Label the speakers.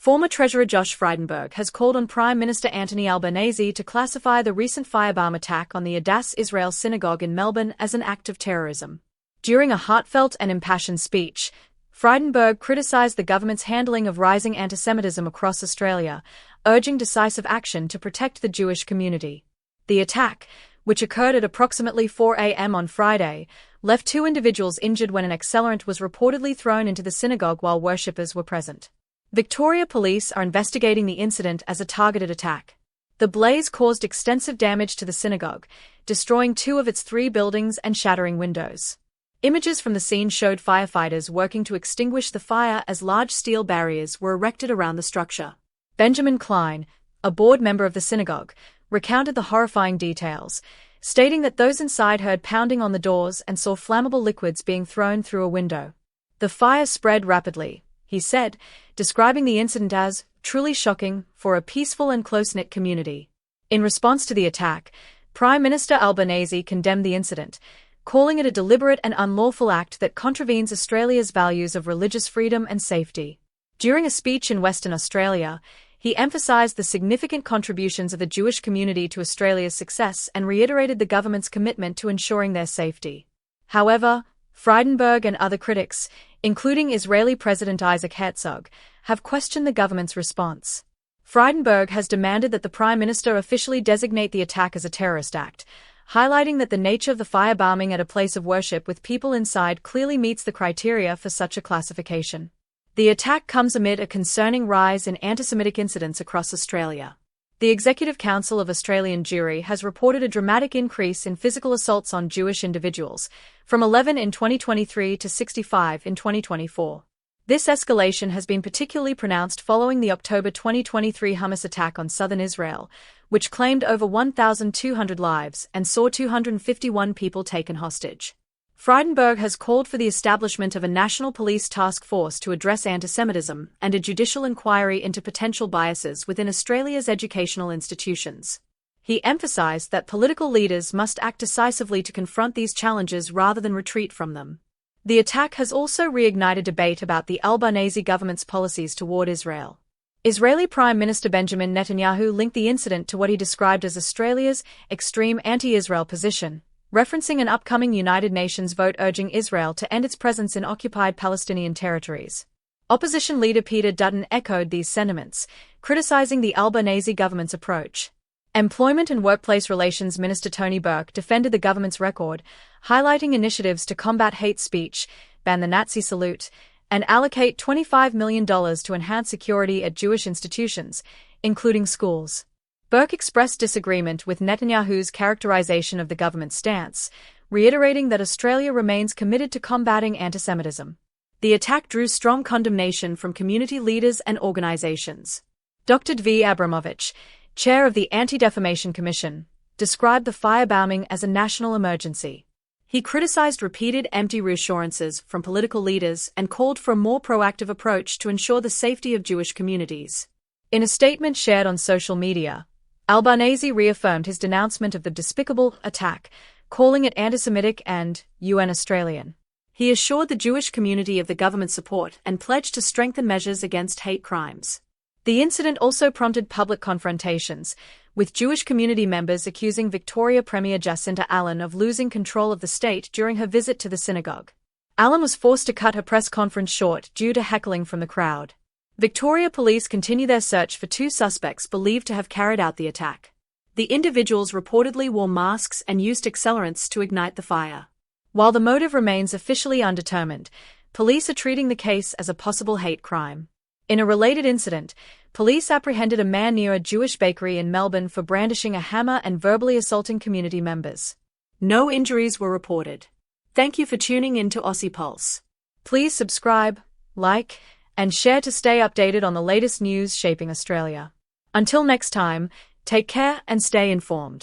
Speaker 1: Former Treasurer Josh Frydenberg has called on Prime Minister Anthony Albanese to classify the recent firebomb attack on the Israel Synagogue in Melbourne as an act of terrorism. During a heartfelt and impassioned speech, Frydenberg criticised the government's handling of rising anti-Semitism across Australia, urging decisive action to protect the Jewish community. The attack, which occurred at approximately 4 a.m. on Friday, left 2 individuals injured when an accelerant was reportedly thrown into the synagogue while worshippers were present. Victoria Police are investigating the incident as a targeted attack. The blaze caused extensive damage to the synagogue, destroying 2 of its 3 buildings and shattering windows. Images from the scene showed firefighters working to extinguish the fire as large steel barriers were erected around the structure. Benjamin Klein, a board member of the synagogue, recounted the horrifying details, stating that those inside heard pounding on the doors and saw flammable liquids being thrown through a window. The fire spread rapidly, he said, describing the incident as truly shocking for a peaceful and close-knit community. In response to the attack, Prime Minister Albanese condemned the incident, calling it a deliberate and unlawful act that contravenes Australia's values of religious freedom and safety. During a speech in Western Australia, he emphasised the significant contributions of the Jewish community to Australia's success and reiterated the government's commitment to ensuring their safety. However, Frydenberg and other critics, including Israeli President Isaac Herzog, have questioned the government's response. Frydenberg has demanded that the Prime Minister officially designate the attack as a terrorist act, highlighting that the nature of the firebombing at a place of worship with people inside clearly meets the criteria for such a classification. The attack comes amid a concerning rise in anti-Semitic incidents across Australia. The Executive Council of Australian Jewry has reported a dramatic increase in physical assaults on Jewish individuals, from 11 in 2023 to 65 in 2024. This escalation has been particularly pronounced following the October 2023 Hamas attack on southern Israel, which claimed over 1,200 lives and saw 251 people taken hostage. Frydenberg has called for the establishment of a national police task force to address anti-Semitism and a judicial inquiry into potential biases within Australia's educational institutions. He emphasised that political leaders must act decisively to confront these challenges rather than retreat from them. The attack has also reignited debate about the Albanese government's policies toward Israel. Israeli Prime Minister Benjamin Netanyahu linked the incident to what he described as Australia's extreme anti-Israel position, referencing an upcoming United Nations vote urging Israel to end its presence in occupied Palestinian territories. Opposition leader Peter Dutton echoed these sentiments, criticising the Albanese government's approach. Employment and Workplace Relations Minister Tony Burke defended the government's record, highlighting initiatives to combat hate speech, ban the Nazi salute, and allocate $25 million to enhance security at Jewish institutions, including schools. Burke expressed disagreement with Netanyahu's characterization of the government's stance, reiterating that Australia remains committed to combating anti-Semitism. The attack drew strong condemnation from community leaders and organizations. Dr. Dvi Abramovich, chair of the Anti-Defamation Commission, described the firebombing as a national emergency. He criticized repeated empty reassurances from political leaders and called for a more proactive approach to ensure the safety of Jewish communities. In a statement shared on social media, Albanese reaffirmed his denouncement of the despicable attack, calling it anti-Semitic and un-Australian. He assured the Jewish community of the government's support and pledged to strengthen measures against hate crimes. The incident also prompted public confrontations, with Jewish community members accusing Victoria Premier Jacinta Allen of losing control of the state during her visit to the synagogue. Allen was forced to cut her press conference short due to heckling from the crowd. Victoria Police continue their search for 2 suspects believed to have carried out the attack. The individuals reportedly wore masks and used accelerants to ignite the fire. While the motive remains officially undetermined, police are treating the case as a possible hate crime. In a related incident, police apprehended a man near a Jewish bakery in Melbourne for brandishing a hammer and verbally assaulting community members. No injuries were reported. Thank you for tuning in to Aussie Pulse. Please subscribe, like, and share to stay updated on the latest news shaping Australia. Until next time, take care and stay informed.